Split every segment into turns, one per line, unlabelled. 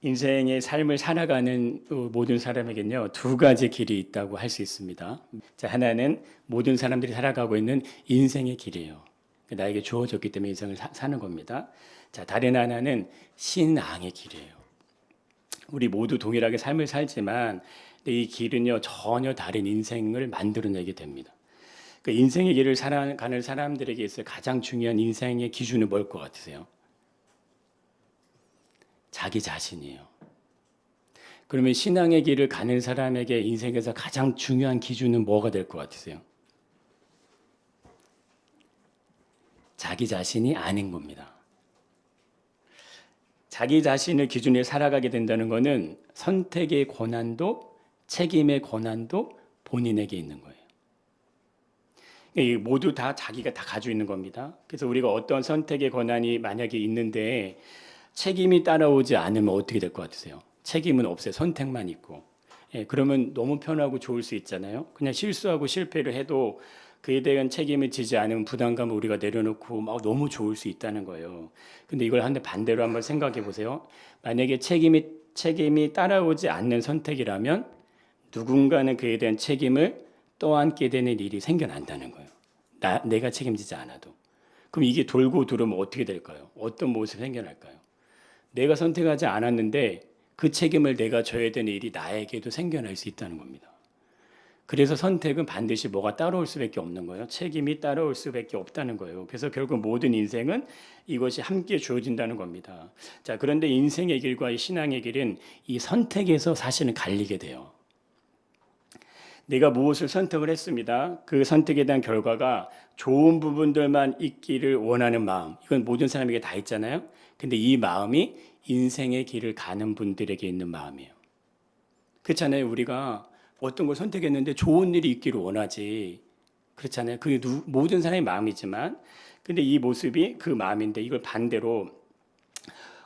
인생의 삶을 살아가는 모든 사람에겐요, 두 가지 길이 있다고 할 수 있습니다. 자, 하나는 모든 사람들이 살아가고 있는 인생의 길이에요. 나에게 주어졌기 때문에 인생을 사는 겁니다. 자, 다른 하나는 신앙의 길이에요. 우리 모두 동일하게 삶을 살지만 이 길은요, 전혀 다른 인생을 만들어내게 됩니다. 그 인생의 길을 살아가는 사람들에게 있어 가장 중요한 인생의 기준은 뭘 것 같으세요? 자기 자신이에요. 그러면 신앙의 길을 가는 사람에게 인생에서 가장 중요한 기준은 뭐가 될 것 같으세요? 자기 자신이 아닌 겁니다. 자기 자신을 기준으로 살아가게 된다는 것은 선택의 권한도 책임의 권한도 본인에게 있는 거예요. 모두 다 자기가 다 가지고 있는 겁니다. 그래서 우리가 어떤 선택의 권한이 만약에 있는데 책임이 따라오지 않으면 어떻게 될 것 같으세요? 책임은 없어요. 선택만 있고. 그러면 너무 편하고 좋을 수 있잖아요. 그냥 실수하고 실패를 해도 그에 대한 책임을 지지 않으면 부담감을 우리가 내려놓고 막 너무 좋을 수 있다는 거예요. 근데 이걸 반대로 한번 생각해 보세요. 만약에 책임이 따라오지 않는 선택이라면 누군가는 그에 대한 책임을 떠안게 되는 일이 생겨난다는 거예요. 내가 책임지지 않아도. 그럼 이게 돌고 들어오면 어떻게 될까요? 어떤 모습이 생겨날까요? 내가 선택하지 않았는데 그 책임을 내가 져야 되는 일이 나에게도 생겨날 수 있다는 겁니다. 그래서 선택은 반드시 뭐가 따라올 수밖에 없는 거예요. 책임이 따라올 수밖에 없다는 거예요. 그래서 결국 모든 인생은 이것이 함께 주어진다는 겁니다. 자, 그런데 인생의 길과 이 신앙의 길은 이 선택에서 사실은 갈리게 돼요. 내가 무엇을 선택을 했습니다. 그 선택에 대한 결과가 좋은 부분들만 있기를 원하는 마음. 이건 모든 사람에게 다 있잖아요. 근데 이 마음이 인생의 길을 가는 분들에게 있는 마음이에요. 그렇잖아요. 우리가 어떤 걸 선택했는데 좋은 일이 있기를 원하지. 그렇잖아요. 그게 모든 사람의 마음이지만, 근데 이 모습이 그 마음인데 이걸 반대로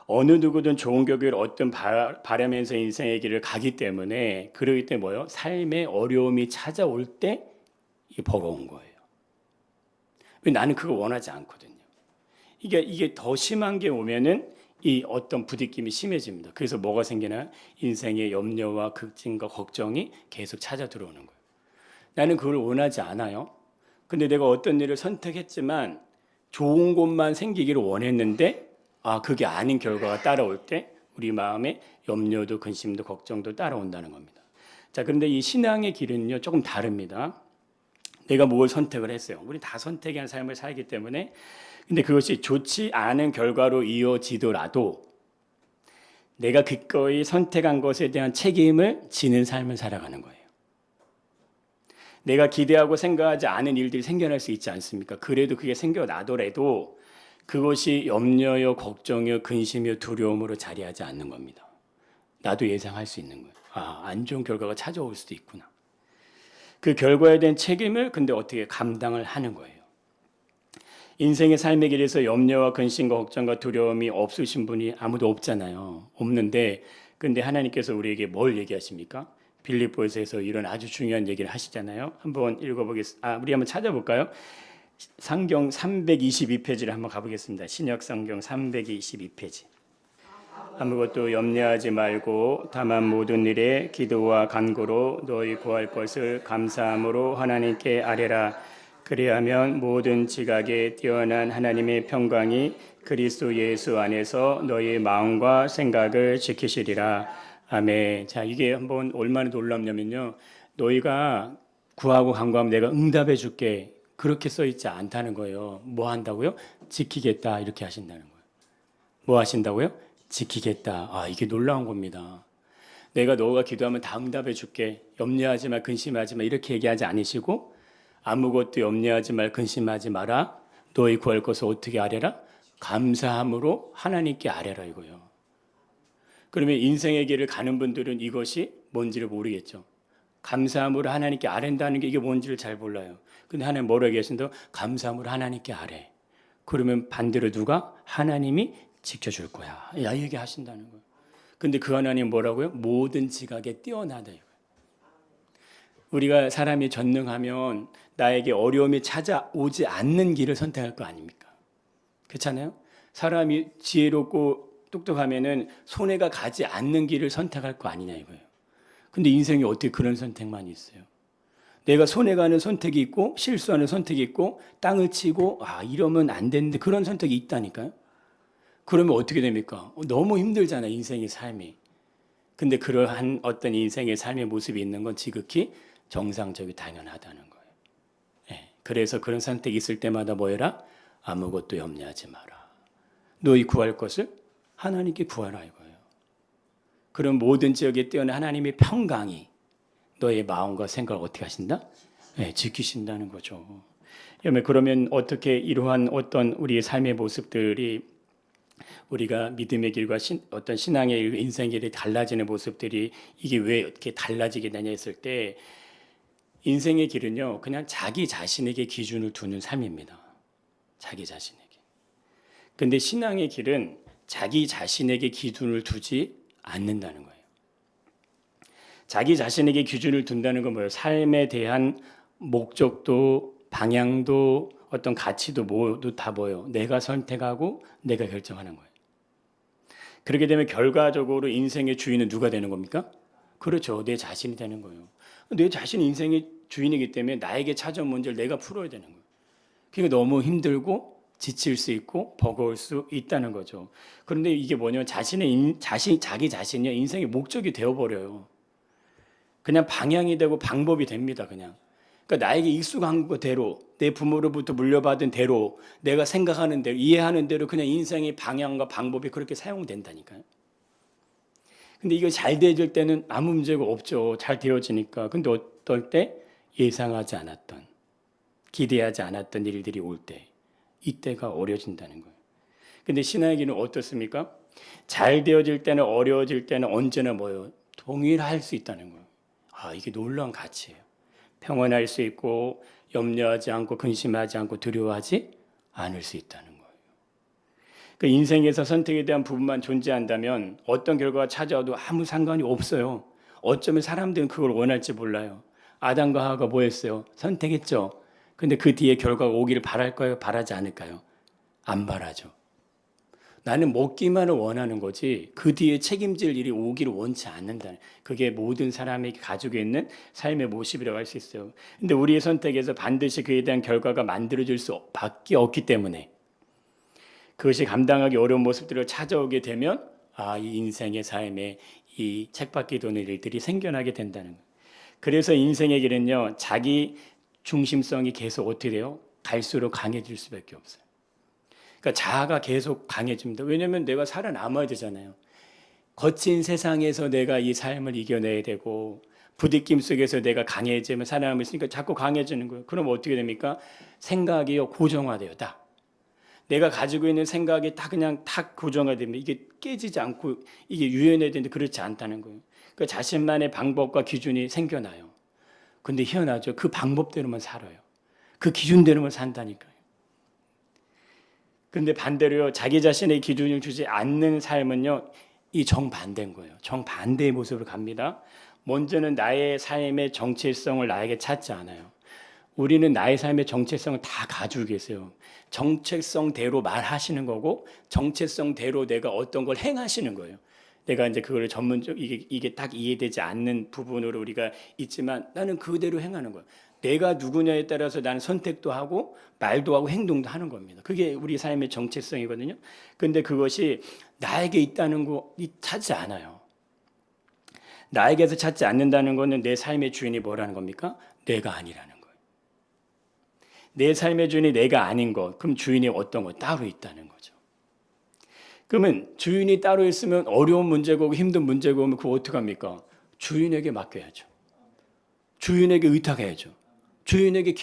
어느 누구든 좋은 결과를 어떤 바라면서 인생의 길을 가기 때문에 그러기 때문에 뭐요? 삶의 어려움이 찾아올 때 이게 버거운 거예요. 왜 나는 그거 원하지 않거든요. 이게 더 심한 게 오면은 이 어떤 부딪힘이 심해집니다. 그래서 뭐가 생기나? 인생의 염려와 걱정과 걱정이 계속 찾아 들어오는 거예요. 나는 그걸 원하지 않아요. 근데 내가 어떤 일을 선택했지만 좋은 것만 생기기를 원했는데 그게 아닌 결과가 따라올 때 우리 마음에 염려도 근심도 걱정도 따라온다는 겁니다. 자, 그런데 이 신앙의 길은요 조금 다릅니다. 내가 뭘 선택을 했어요. 우리 다 선택한 삶을 살기 때문에 근데 그것이 좋지 않은 결과로 이어지더라도 내가 기꺼이 선택한 것에 대한 책임을 지는 삶을 살아가는 거예요. 내가 기대하고 생각하지 않은 일들이 생겨날 수 있지 않습니까? 그래도 그게 생겨나더라도 그것이 염려요, 걱정요, 근심요, 두려움으로 자리하지 않는 겁니다. 나도 예상할 수 있는 거예요. 안 좋은 결과가 찾아올 수도 있구나. 그 결과에 대한 책임을 근데 어떻게 감당을 하는 거예요. 인생의 삶의 길에서 염려와 근심과 걱정과 두려움이 없으신 분이 아무도 없잖아요. 없는데 근데 하나님께서 우리에게 뭘 얘기하십니까? 빌립보서에서 이런 아주 중요한 얘기를 하시잖아요. 한번 읽어보겠습니다. 우리 한번 찾아볼까요? 성경 322페이지를 한번 가보겠습니다. 신약 성경 322페이지. 아무것도 염려하지 말고 다만 모든 일에 기도와 간구로 너희 구할 것을 감사함으로 하나님께 아뢰라. 그리하면 모든 지각에 뛰어난 하나님의 평강이 그리스도 예수 안에서 너희 마음과 생각을 지키시리라. 아멘. 자, 이게 한번 얼마나 놀랍냐면요. 너희가 구하고 간구하면 내가 응답해 줄게. 그렇게 써 있지 않다는 거예요. 뭐 한다고요? 지키겠다. 이렇게 하신다는 거예요. 뭐 하신다고요? 지키겠다. 이게 놀라운 겁니다. 내가 너가 기도하면 다 응답해 줄게. 염려하지 마, 근심하지 마. 이렇게 얘기하지 않으시고 아무것도 염려하지 말, 근심하지 마라. 너희 구할 것을 어떻게 아뢰라? 감사함으로 하나님께 아뢰라 이거예요. 그러면 인생의 길을 가는 분들은 이것이 뭔지를 모르겠죠. 감사함으로 하나님께 아랜다는 게 이게 뭔지를 잘 몰라요. 근데 하나님 뭐라고 하신다고? 감사함으로 하나님께 아뢰. 그러면 반대로 누가? 하나님이 지켜줄 거야. 얘기하신다는 거예요. 근데 그 하나님 뭐라고요? 모든 지각에 뛰어나다 이거예요. 우리가 사람이 전능하면 나에게 어려움이 찾아오지 않는 길을 선택할 거 아닙니까? 그렇잖아요? 사람이 지혜롭고 똑똑하면은 손해가 가지 않는 길을 선택할 거 아니냐 이거예요. 근데 인생에 어떻게 그런 선택만 있어요? 내가 손해가는 선택이 있고 실수하는 선택이 있고 땅을 치고 이러면 안 되는데 그런 선택이 있다니까요. 그러면 어떻게 됩니까? 너무 힘들잖아요, 인생의 삶이. 근데 그러한 어떤 인생의 삶의 모습이 있는 건 지극히 정상적이 당연하다는 거예요. 예, 그래서 그런 선택이 있을 때마다 뭐 해라? 아무것도 염려하지 마라. 너희 구할 것을 하나님께 구하라 이거예요. 그런 모든 지역에 뛰어난 하나님의 평강이 너의 마음과 생각을 어떻게 하신다? 네, 지키신다는 거죠. 그러면 어떻게 이러한 어떤 우리의 삶의 모습들이 우리가 믿음의 길과 어떤 신앙의 길, 인생의 길이 달라지는 모습들이 이게 왜 이렇게 달라지게 되냐 했을 때 인생의 길은요 그냥 자기 자신에게 기준을 두는 삶입니다. 자기 자신에게. 근데 신앙의 길은 자기 자신에게 기준을 두지 않는다는 거예요. 자기 자신에게 기준을 둔다는 건 뭐예요? 삶에 대한 목적도 방향도 어떤 가치도 모두 다 뭐예요? 내가 선택하고 내가 결정하는 거예요. 그렇게 되면 결과적으로 인생의 주인은 누가 되는 겁니까? 그렇죠. 내 자신이 되는 거예요. 내 자신이 인생의 주인이기 때문에 나에게 찾아온 문제를 내가 풀어야 되는 거예요. 그러니까 너무 힘들고 지칠 수 있고 버거울 수 있다는 거죠. 그런데 이게 뭐냐면 자기 자신이 인생의 목적이 되어버려요. 그냥 방향이 되고 방법이 됩니다. 그냥. 그러니까 나에게 익숙한 대로 내 부모로부터 물려받은 대로 내가 생각하는 대로 이해하는 대로 그냥 인생의 방향과 방법이 그렇게 사용된다니까요. 근데 이거 잘 되어질 때는 아무 문제가 없죠. 잘 되어지니까. 근데 어떨 때 예상하지 않았던 기대하지 않았던 일들이 올 때 이때가 어려진다는 거예요. 근데 신앙의 길은 어떻습니까? 잘 되어질 때는 어려워질 때는 언제나 뭐예요? 동일할 수 있다는 거예요. 이게 놀라운 가치예요. 평안할 수 있고 염려하지 않고 근심하지 않고 두려워하지 않을 수 있다는 거예요. 그 인생에서 선택에 대한 부분만 존재한다면 어떤 결과가 찾아와도 아무 상관이 없어요. 어쩌면 사람들은 그걸 원할지 몰라요. 아담과 하와가 뭐 했어요? 선택했죠. 근데 그 뒤에 결과가 오기를 바랄까요? 바라지 않을까요? 안 바라죠. 나는 먹기만을 원하는 거지 그 뒤에 책임질 일이 오기를 원치 않는다는, 그게 모든 사람에게 가지고 있는 삶의 모습이라고 할 수 있어요. 근데 우리의 선택에서 반드시 그에 대한 결과가 만들어질 수밖에 없기 때문에 그것이 감당하기 어려운 모습들을 찾아오게 되면 이 인생의 삶에 이 책밖에 도는 일들이 생겨나게 된다는 거예요. 그래서 인생의 길은요 자기 중심성이 계속 어떻게 돼요? 갈수록 강해질 수밖에 없어요. 그러니까 자아가 계속 강해집니다. 왜냐하면 내가 살아남아야 되잖아요. 거친 세상에서 내가 이 삶을 이겨내야 되고 부딪힘 속에서 내가 강해지면 살아남을 수 있으니까 자꾸 강해지는 거예요. 그럼 어떻게 됩니까? 생각이요 고정화돼요. 딱. 내가 가지고 있는 생각이 딱 그냥 탁 고정화되면 이게 깨지지 않고 이게 유연해야 되는데 그렇지 않다는 거예요. 그러니까 자신만의 방법과 기준이 생겨나요. 근데 희한하죠. 그 방법대로만 살아요. 그 기준대로만 산다니까요. 그런데 반대로요, 자기 자신의 기준을 주지 않는 삶은요, 이 정반대인 거예요. 정반대의 모습으로 갑니다. 먼저는 나의 삶의 정체성을 나에게 찾지 않아요. 우리는 나의 삶의 정체성을 다 가지고 계세요. 정체성대로 말하시는 거고, 정체성대로 내가 어떤 걸 행하시는 거예요. 내가 이제 그걸 이게 딱 이해되지 않는 부분으로 우리가 있지만 나는 그대로 행하는 거예요. 내가 누구냐에 따라서 나는 선택도 하고 말도 하고 행동도 하는 겁니다. 그게 우리 삶의 정체성이거든요. 그런데 그것이 나에게 있다는 거 찾지 않아요. 나에게서 찾지 않는다는 것은 내 삶의 주인이 뭐라는 겁니까? 내가 아니라는 거예요. 내 삶의 주인이 내가 아닌 것, 그럼 주인이 어떤 것 따로 있다는 거죠. 그러면 주인이 따로 있으면 어려운 문제가 오고 힘든 문제가 오면 그거 어떡합니까? 주인에게 맡겨야죠. 주인에게 의탁해야죠. 주인에게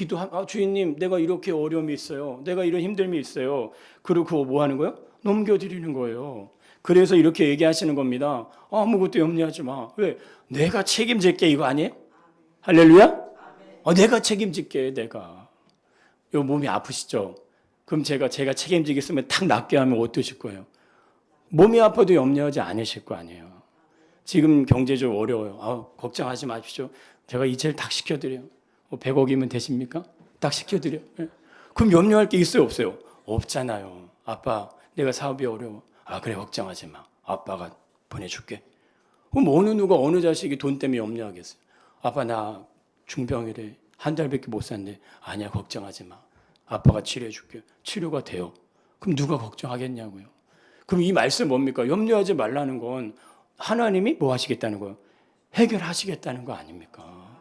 주인님 내가 이렇게 어려움이 있어요. 내가 이런 힘듦이 있어요. 그리고 그거 뭐 하는 거예요? 넘겨드리는 거예요. 그래서 이렇게 얘기하시는 겁니다. 아무것도 염려하지 마. 왜? 내가 책임질게 이거 아니에요? 할렐루야? 내가 책임질게 내가. 요 몸이 아프시죠? 그럼 제가 책임지겠으면 탁 낫게 하면 어떠실 거예요? 몸이 아파도 염려하지 않으실 거 아니에요. 지금 경제적으로 어려워요. 걱정하지 마십시오. 제가 이체를 딱 시켜드려요. 100억이면 되십니까? 딱 시켜드려요. 그럼 염려할 게 있어요 없어요? 없잖아요. 아빠 내가 사업이 어려워. 아 그래 걱정하지 마. 아빠가 보내줄게. 그럼 어느 누가 어느 자식이 돈 때문에 염려하겠어요. 아빠 나 중병이래. 한 달밖에 못 산대. 아니야 걱정하지 마. 아빠가 치료해 줄게. 치료가 돼요. 그럼 누가 걱정하겠냐고요. 그럼 이 말씀 뭡니까? 염려하지 말라는 건 하나님이 뭐 하시겠다는 거예요? 해결하시겠다는 거 아닙니까?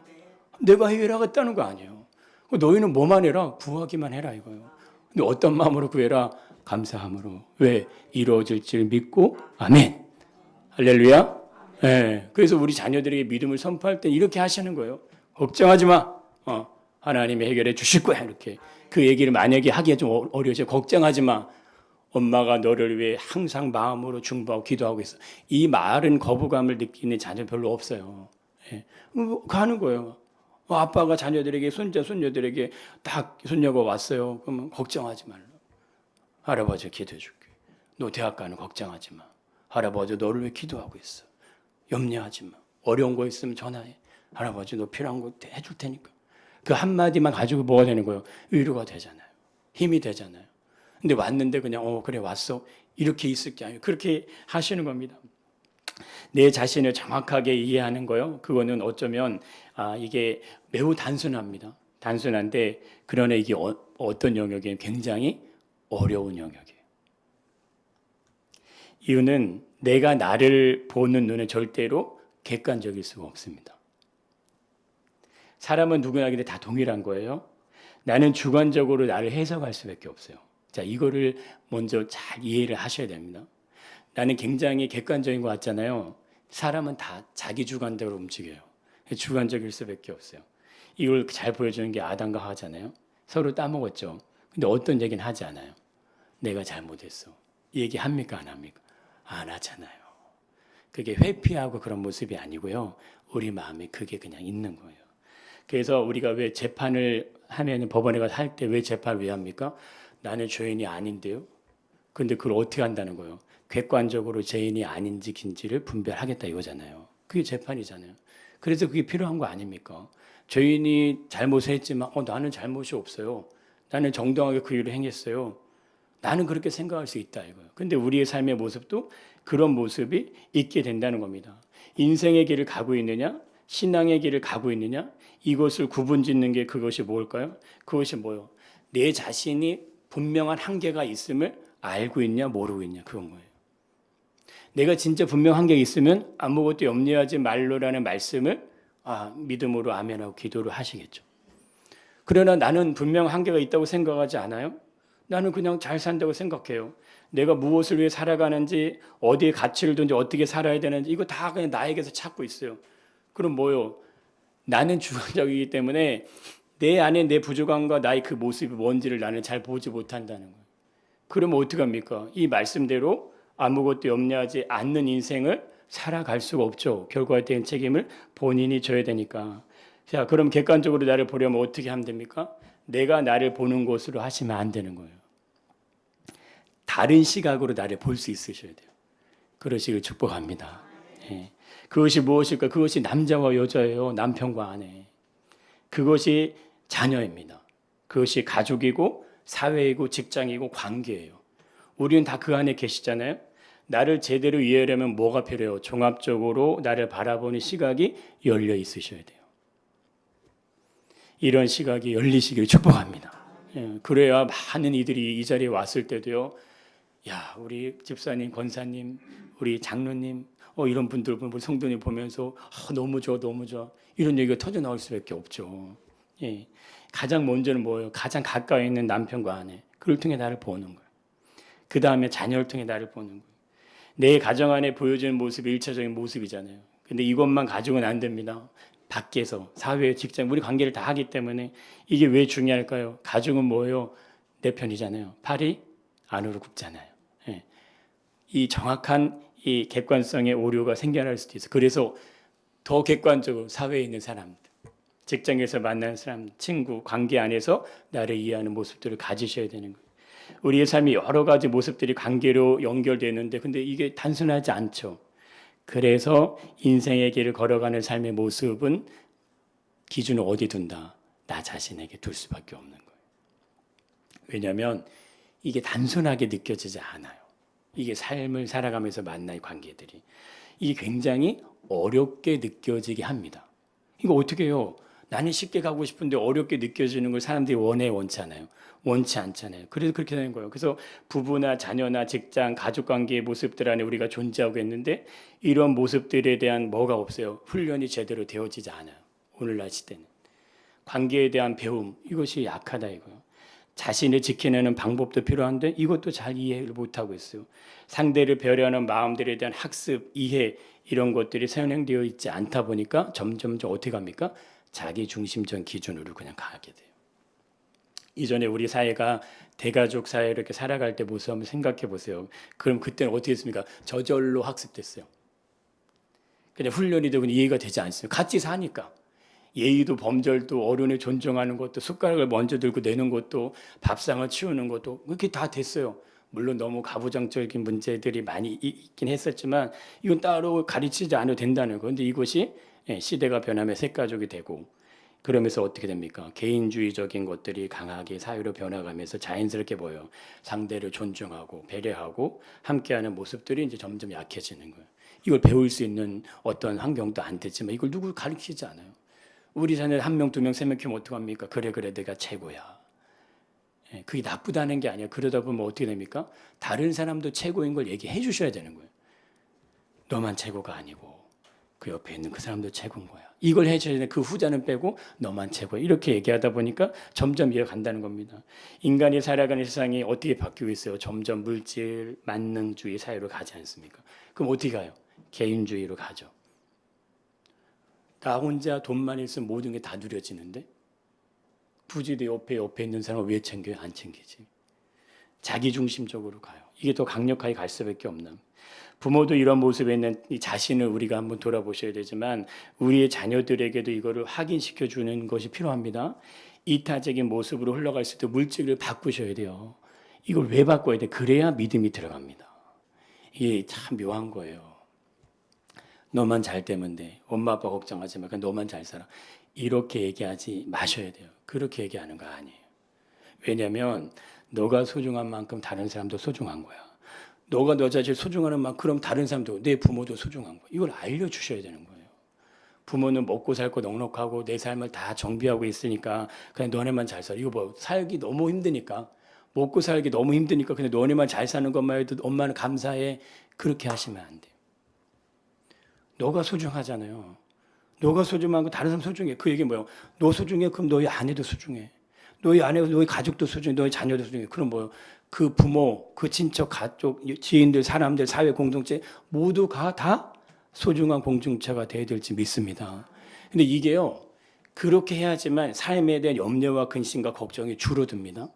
내가 해결하겠다는 거 아니에요. 너희는 뭐만 해라? 구하기만 해라 이거예요. 근데 어떤 마음으로 구해라? 감사함으로. 왜? 이루어질 줄 믿고 아멘. 할렐루야. 네. 그래서 우리 자녀들에게 믿음을 선포할 때 이렇게 하시는 거예요. 걱정하지 마. 하나님이 해결해 주실 거야. 이렇게. 그 얘기를 만약에 하기가 좀 어려워져. 걱정하지 마. 엄마가 너를 위해 항상 마음으로 중보하고 기도하고 있어. 이 말은 거부감을 느끼는 자녀 별로 없어요. 예. 가는 거예요. 아빠가 자녀들에게 손자 손녀들에게 딱 손녀가 왔어요. 그러면 걱정하지 말라. 할아버지 기도해 줄게. 너 대학 가는 걱정하지 마. 할아버지 너를 위해 기도하고 있어. 염려하지 마. 어려운 거 있으면 전화해. 할아버지 너 필요한 거 해줄 테니까. 그 한마디만 가지고 뭐가 되는 거예요? 위로가 되잖아요. 힘이 되잖아요. 근데 왔는데 그냥 그래 왔어. 이렇게 있을 게 아니에요. 그렇게 하시는 겁니다. 내 자신을 정확하게 이해하는 거요. 그거는 어쩌면 이게 매우 단순합니다. 단순한데 그러나 이게 어떤 영역이에요? 굉장히 어려운 영역이에요. 이유는 내가 나를 보는 눈은 절대로 객관적일 수가 없습니다. 사람은 누구나 근데 다 동일한 거예요. 나는 주관적으로 나를 해석할 수밖에 없어요. 자, 이거를 먼저 잘 이해를 하셔야 됩니다. 나는 굉장히 객관적인 것 같잖아요. 사람은 다 자기 주관대로 움직여요. 주관적일 수밖에 없어요. 이걸 잘 보여주는 게 아담과 하와잖아요. 서로 따먹었죠. 근데 어떤 얘기는 하지 않아요. 내가 잘못했어. 얘기합니까 안 합니까? 안 하잖아요. 그게 회피하고 그런 모습이 아니고요. 우리 마음에 그게 그냥 있는 거예요. 그래서 우리가 왜 재판을 하면 법원에 가서 할 때 왜 재판을 왜 합니까? 나는 죄인이 아닌데요. 근데 그걸 어떻게 한다는 거예요? 객관적으로 죄인이 아닌지 긴지를 분별하겠다 이거잖아요. 그게 재판이잖아요. 그래서 그게 필요한 거 아닙니까? 죄인이 잘못을 했지만 나는 잘못이 없어요. 나는 정당하게 그 일을 행했어요. 나는 그렇게 생각할 수 있다 이거예요. 근데 우리의 삶의 모습도 그런 모습이 있게 된다는 겁니다. 인생의 길을 가고 있느냐? 신앙의 길을 가고 있느냐? 이것을 구분짓는 게 그것이 뭘까요? 그것이 뭐요? 내 자신이 분명한 한계가 있음을 알고 있냐 모르고 있냐 그건 거예요. 내가 진짜 분명 한계가 있으면 아무것도 염려하지 말로라는 말씀을 믿음으로 아멘하고 기도를 하시겠죠. 그러나 나는 분명 한계가 있다고 생각하지 않아요? 나는 그냥 잘 산다고 생각해요. 내가 무엇을 위해 살아가는지 어디에 가치를 둔지 어떻게 살아야 되는지 이거 다 그냥 나에게서 찾고 있어요. 그럼 뭐요? 나는 주관적이기 때문에 내 안에 내 부족함과 나의 그 모습이 뭔지를 나는 잘 보지 못한다는 거예요. 그러면 어떡합니까? 이 말씀대로 아무것도 염려하지 않는 인생을 살아갈 수가 없죠. 결과에 대한 책임을 본인이 져야 되니까. 자, 그럼 객관적으로 나를 보려면 어떻게 하면 됩니까? 내가 나를 보는 것으로 하시면 안 되는 거예요. 다른 시각으로 나를 볼 수 있으셔야 돼요. 그러시길 축복합니다. 예. 그것이 무엇일까? 그것이 남자와 여자예요. 남편과 아내. 그것이 자녀입니다. 그것이 가족이고 사회이고 직장이고 관계예요. 우리는 다 그 안에 계시잖아요. 나를 제대로 이해하려면 뭐가 필요해요? 종합적으로 나를 바라보는 시각이 열려 있으셔야 돼요. 이런 시각이 열리시길 축복합니다. 예, 그래야 많은 이들이 이 자리에 왔을 때도요. 야, 우리 집사님, 권사님, 우리 장로님, 이런 분들, 우리 성도님 보면서 너무 좋아, 너무 좋아. 이런 얘기가 터져 나올 수밖에 없죠. 예, 가장 먼저는 뭐예요? 가장 가까이 있는 남편과 아내. 그걸 통해 나를 보는 거예요. 그 다음에 자녀를 통해 나를 보는 거예요. 내 가정 안에 보여지는 모습이 일차적인 모습이잖아요. 근데 이것만 가지고는 안 됩니다. 밖에서, 사회, 직장, 우리 관계를 다 하기 때문에 이게 왜 중요할까요? 가족은 뭐예요? 내 편이잖아요. 팔이 안으로 굽잖아요. 예. 이 정확한 이 객관성의 오류가 생겨날 수도 있어요. 그래서 더 객관적으로 사회에 있는 사람들, 직장에서 만나는 사람, 친구, 관계 안에서 나를 이해하는 모습들을 가지셔야 되는 거예요. 우리의 삶이 여러 가지 모습들이 관계로 연결되는데 근데 이게 단순하지 않죠. 그래서 인생의 길을 걸어가는 삶의 모습은 기준을 어디 둔다? 나 자신에게 둘 수밖에 없는 거예요. 왜냐하면 이게 단순하게 느껴지지 않아요. 이게 삶을 살아가면서 만날 관계들이 이게 굉장히 어렵게 느껴지게 합니다. 이거 어떻게 해요? 나는 쉽게 가고 싶은데 어렵게 느껴지는 걸 사람들이 원치 않아요. 원치 않잖아요. 그래서 그렇게 되는 거예요. 그래서 부부나 자녀나 직장, 가족 관계의 모습들 안에 우리가 존재하고 있는데 이런 모습들에 대한 뭐가 없어요. 훈련이 제대로 되어지지 않아요. 오늘날 시대는. 관계에 대한 배움, 이것이 약하다 이거예요. 자신을 지켜내는 방법도 필요한데 이것도 잘 이해를 못하고 있어요. 상대를 배려하는 마음들에 대한 학습, 이해 이런 것들이 선행되어 있지 않다 보니까 점점 어떻게 갑니까? 자기 중심적 기준으로 그냥 가게 돼요. 이전에 우리 사회가 대가족 사회 이렇게 살아갈 때 모습 한번 생각해 보세요. 그럼 그때는 어떻게 했습니까? 저절로 학습됐어요. 그냥 훈련이 되고 이해가 되지 않습니다. 같이 사니까. 예의도 범절도 어른을 존중하는 것도 숟가락을 먼저 들고 내는 것도 밥상을 치우는 것도 그렇게 다 됐어요. 물론 너무 가부장적인 문제들이 많이 있긴 했었지만 이건 따로 가르치지 않아도 된다는 거. 그런데 이것이 시대가 변하면 새가족이 되고 그러면서 어떻게 됩니까? 개인주의적인 것들이 강하게 사회로 변화가면서 자연스럽게 보여 상대를 존중하고 배려하고 함께하는 모습들이 이제 점점 약해지는 거예요. 이걸 배울 수 있는 어떤 환경도 안 됐지만 이걸 누구 가르치지 않아요. 우리 자녀 1명, 2명, 3명 키우면 어떡합니까? 그래 내가 최고야. 그게 나쁘다는 게 아니야. 그러다 보면 어떻게 됩니까? 다른 사람도 최고인 걸 얘기해 주셔야 되는 거예요. 너만 최고가 아니고 그 옆에 있는 그 사람도 최고인 거야. 이걸 해줘야 되는데 그 후자는 빼고 너만 최고야. 이렇게 얘기하다 보니까 점점 이해가 간다는 겁니다. 인간이 살아가는 세상이 어떻게 바뀌고 있어요? 점점 물질, 만능주의 사회로 가지 않습니까? 그럼 어떻게 가요? 개인주의로 가죠. 나 혼자 돈만 있으면 모든 게 다 누려지는데 굳이 내 옆에 있는 사람을 왜 챙겨요? 안 챙기지. 자기중심적으로 가요. 이게 더 강력하게 갈 수밖에 없는. 부모도 이런 모습에 있는 이 자신을 우리가 한번 돌아보셔야 되지만 우리의 자녀들에게도 이거를 확인시켜 주는 것이 필요합니다. 이타적인 모습으로 흘러갈 수 있도록 물질을 바꾸셔야 돼요. 이걸 왜 바꿔야 돼? 그래야 믿음이 들어갑니다. 이게 참 묘한 거예요. 너만 잘 되면 돼. 엄마 아빠 걱정하지 마. 그냥 너만 잘 살아. 이렇게 얘기하지 마셔야 돼요. 그렇게 얘기하는 거 아니에요. 왜냐하면 너가 소중한 만큼 다른 사람도 소중한 거야. 너가 너 자신을 소중하는 만큼 그럼 다른 사람도 내 부모도 소중한 거야. 이걸 알려주셔야 되는 거예요. 부모는 먹고 살고 넉넉하고 내 삶을 다 정비하고 있으니까 그냥 너네만 잘 살아. 이거 뭐 살기 너무 힘드니까 먹고 살기 너무 힘드니까 그냥 너네만 잘 사는 것만 해도 엄마는 감사해. 그렇게 하시면 안 돼요. 너가 소중하잖아요. 너가 소중하고 다른 사람 소중해. 그 얘기 뭐예요? 너 소중해? 그럼 너희 아내도 소중해. 너희 아내, 너희 가족도 소중해. 너희 자녀도 소중해. 그럼 뭐예요? 그 부모, 그 친척, 가족, 지인들, 사람들, 사회 공동체 모두가 다 소중한 공동체가 되어야 될지 믿습니다. 근데 이게요, 그렇게 해야지만 삶에 대한 염려와 근심과 걱정이 줄어듭니다.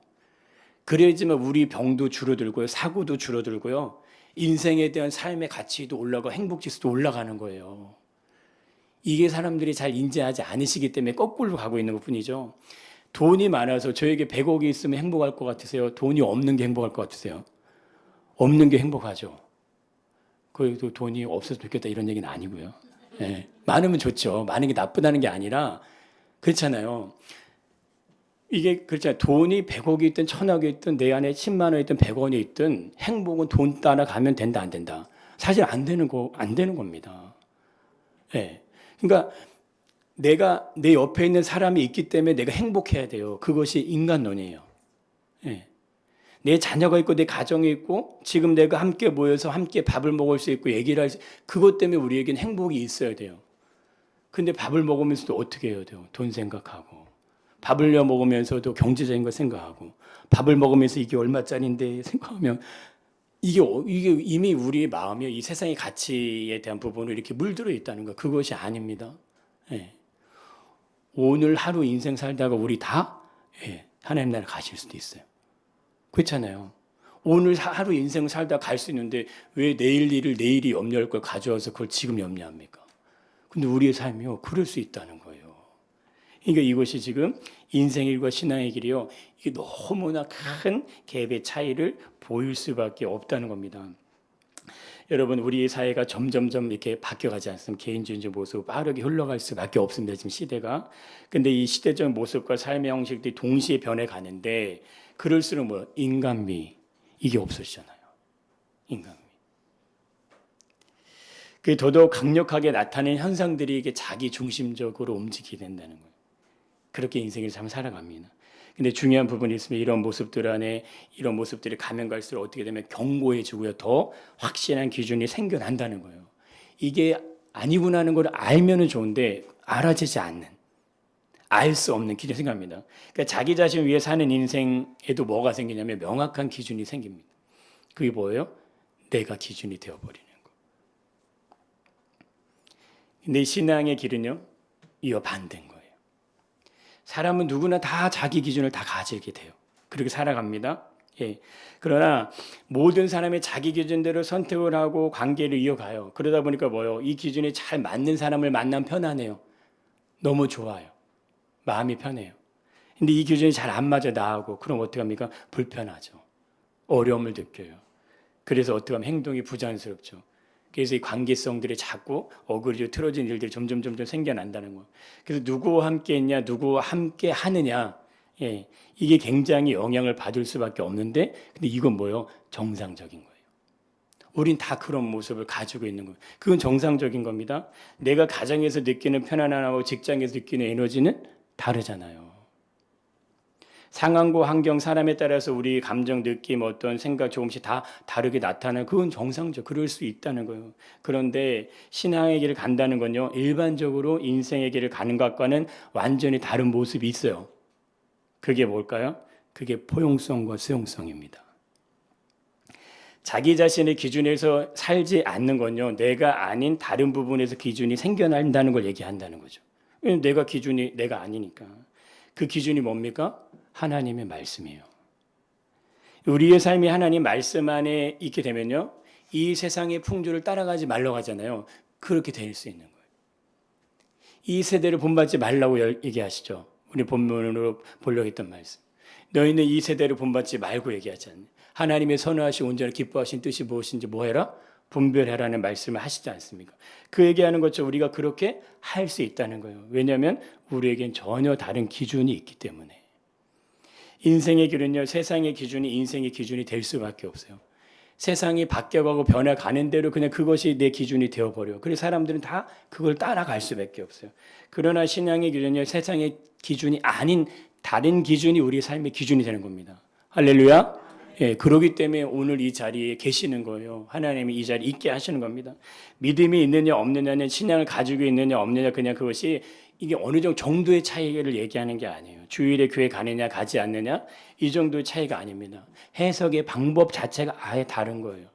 그래야지만 우리 병도 줄어들고요, 사고도 줄어들고요, 인생에 대한 삶의 가치도 올라가고 행복지수도 올라가는 거예요. 이게 사람들이 잘 인지하지 않으시기 때문에 거꾸로 가고 있는 것뿐이죠. 돈이 많아서 저에게 100억이 있으면 행복할 것 같으세요? 돈이 없는 게 행복할 것 같으세요? 없는 게 행복하죠. 그래도 돈이 없어서 좋겠다 이런 얘기는 아니고요. 네. 많으면 좋죠. 많은 게 나쁘다는 게 아니라 그렇잖아요. 이게 그렇잖아요. 돈이 100억이 있든 1000억이 있든 내 안에 10만 원이 있든 100원이 있든 행복은 돈 따라가면 된다 안 된다. 사실 안 되는 겁니다. 예. 그러니까 내가 내 옆에 있는 사람이 있기 때문에 내가 행복해야 돼요. 그것이 인간론이에요. 예. 내 자녀가 있고 내 가정이 있고 지금 내가 함께 모여서 함께 밥을 먹을 수 있고 얘기를 할 수, 그것 때문에 우리에겐 행복이 있어야 돼요. 근데 밥을 먹으면서도 어떻게 해야 돼요? 돈 생각하고. 밥을 먹으면서도 경제적인 거 생각하고. 밥을 먹으면서 이게 얼마짜리인데 생각하면 이게 이미 우리의 마음이 이 세상의 가치에 대한 부분을 이렇게 물들어 있다는 거. 그것이 아닙니다. 예. 오늘 하루 인생 살다가 우리 다 하나님 나라 가실 수도 있어요. 그렇잖아요. 오늘 하루 인생 살다 갈 수 있는데 왜 내일 일을 내일이 염려할 걸 가져와서 그걸 지금 염려합니까? 근데 우리의 삶이요, 그럴 수 있다는 거예요. 그러니까 이것이 지금 인생의 길과 신앙의 길이요, 이게 너무나 큰 갭의 차이를 보일 수밖에 없다는 겁니다. 여러분, 우리 사회가 점점점 이렇게 바뀌어가지 않습니까? 개인주의적 모습 빠르게 흘러갈 수밖에 없습니다. 지금 시대가. 근데 이 시대적 모습과 삶의 형식들이 동시에 변해가는데 그럴수록 인간미 이게 없어지잖아요. 인간미. 그 더더욱 강력하게 나타나는 현상들이 이게 자기 중심적으로 움직이게 된다는 거예요. 그렇게 인생을 참 살아갑니다. 근데 중요한 부분이 있으면 이런 모습들 안에 이런 모습들이 가면 갈수록 어떻게 되면 견고해지고요. 더 확실한 기준이 생겨난다는 거예요. 이게 아니구나 하는 걸 알면은 좋은데 알아지지 않는, 알 수 없는 기준이 생깁니다. 그러니까 자기 자신을 위해 사는 인생에도 뭐가 생기냐면 명확한 기준이 생깁니다. 그게 뭐예요? 내가 기준이 되어버리는 거. 근데 신앙의 길은요, 이와 반대인 거예요. 사람은 누구나 다 자기 기준을 다 가지게 돼요. 그렇게 살아갑니다. 예. 그러나 모든 사람이 자기 기준대로 선택을 하고 관계를 이어가요. 그러다 보니까 뭐요? 이 기준이 잘 맞는 사람을 만나면 편하네요. 너무 좋아요. 마음이 편해요. 근데 이 기준이 잘 안 맞아 나하고 그럼 어떻게 합니까? 불편하죠. 어려움을 느껴요. 그래서 어떻게 하면 행동이 부자연스럽죠. 그래서 이 관계성들이 자꾸 어그러져 틀어진 일들이 점점 생겨난다는 거예요. 그래서 누구와 함께 했냐, 누구와 함께 하느냐, 예, 이게 굉장히 영향을 받을 수밖에 없는데, 근데 이건 뭐예요? 정상적인 거예요. 우린 다 그런 모습을 가지고 있는 거예요. 그건 정상적인 겁니다. 내가 가정에서 느끼는 편안함하고 직장에서 느끼는 에너지는 다르잖아요. 상황과 환경, 사람에 따라서 우리 감정, 느낌, 어떤 생각 조금씩 다 다르게 나타나는 그건 정상적, 그럴 수 있다는 거예요. 그런데 신앙의 길을 간다는 건요, 일반적으로 인생의 길을 가는 것과는 완전히 다른 모습이 있어요. 그게 뭘까요? 그게 포용성과 수용성입니다. 자기 자신의 기준에서 살지 않는 건요, 내가 아닌 다른 부분에서 기준이 생겨난다는 걸 얘기한다는 거죠. 내가 기준이 내가 아니니까. 그 기준이 뭡니까? 하나님의 말씀이에요. 우리의 삶이 하나님 말씀 안에 있게 되면요, 이 세상의 풍조를 따라가지 말라고 하잖아요. 그렇게 될 수 있는 거예요. 이 세대를 본받지 말라고 얘기하시죠. 우리 본문으로 보려고 했던 말씀. 너희는 이 세대를 본받지 말고 얘기하지 않냐. 하나님의 선하시고 온전히 기뻐하신 뜻이 무엇인지 뭐해라? 분별해라는 말씀을 하시지 않습니까? 그 얘기하는 것처럼 우리가 그렇게 할 수 있다는 거예요. 왜냐하면 우리에겐 전혀 다른 기준이 있기 때문에. 인생의 길은요, 세상의 기준이 인생의 기준이 될 수밖에 없어요. 세상이 바뀌어가고 변해가는 대로 그냥 그것이 내 기준이 되어버려요. 그래서 사람들은 다 그걸 따라갈 수밖에 없어요. 그러나 신앙의 기준은요, 세상의 기준이 아닌 다른 기준이 우리 삶의 기준이 되는 겁니다. 할렐루야. 예, 그러기 때문에 오늘 이 자리에 계시는 거예요. 하나님이 이 자리에 있게 하시는 겁니다. 믿음이 있느냐 없느냐는 신앙을 가지고 있느냐 없느냐 그냥 그것이 이게 어느 정도의 차이를 얘기하는 게 아니에요. 주일에 교회 가느냐 가지 않느냐 이 정도의 차이가 아닙니다. 해석의 방법 자체가 아예 다른 거예요.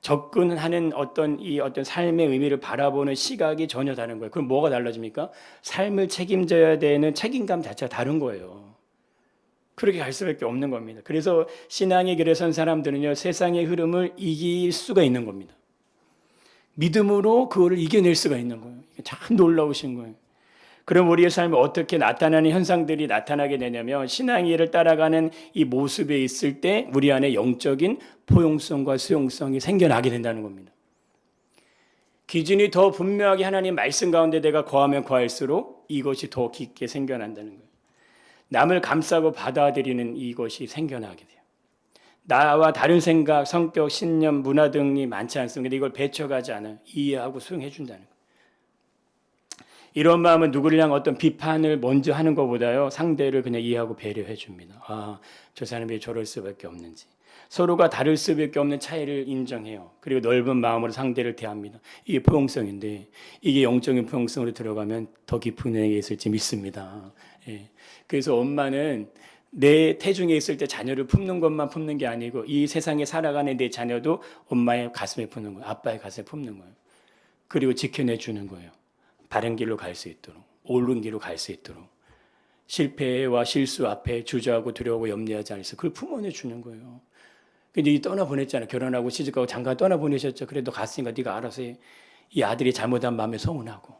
접근하는 어떤 삶의 의미를 바라보는 시각이 전혀 다른 거예요. 그럼 뭐가 달라집니까? 삶을 책임져야 되는 책임감 자체가 다른 거예요. 그렇게 갈 수밖에 없는 겁니다. 그래서 신앙의 길에 선 사람들은요, 세상의 흐름을 이길 수가 있는 겁니다. 믿음으로 그거를 이겨낼 수가 있는 거예요. 참 놀라우신 거예요. 그럼 우리의 삶에 어떻게 나타나는 현상들이 나타나게 되냐면 신앙의 길을 따라가는 이 모습에 있을 때 우리 안에 영적인 포용성과 수용성이 생겨나게 된다는 겁니다. 기준이 더 분명하게 하나님 말씀 가운데 내가 거하면 거할수록 이것이 더 깊게 생겨난다는 거예요. 남을 감싸고 받아들이는 이것이 생겨나게 돼요. 나와 다른 생각, 성격, 신념, 문화 등이 많지 않습니다. 이걸 배척하지 않아요. 이해하고 수용해 준다는 거예요. 이런 마음은 누구를 향한 어떤 비판을 먼저 하는 것보다요, 상대를 그냥 이해하고 배려해 줍니다. 아, 저 사람이 저럴 수밖에 없는지. 서로가 다를 수밖에 없는 차이를 인정해요. 그리고 넓은 마음으로 상대를 대합니다. 이게 포용성인데 이게 영적인 포용성으로 들어가면 더 깊은 은혜가 있을지 믿습니다. 예. 그래서 엄마는 내 태중에 있을 때 자녀를 품는 것만 품는 게 아니고 이 세상에 살아가는 내 자녀도 엄마의 가슴에 품는 거예요. 아빠의 가슴에 품는 거예요. 그리고 지켜내 주는 거예요. 바른 길로 갈 수 있도록, 옳은 길로 갈 수 있도록. 실패와 실수 앞에 주저하고 두려워하고 염려하지 않아서 그걸 품어내 주는 거예요. 근데 떠나보냈잖아요. 결혼하고 시집가고 장가 떠나보내셨죠. 그래도 갔으니까 네가 알아서 해. 이 아들이 잘못한 마음에 서운하고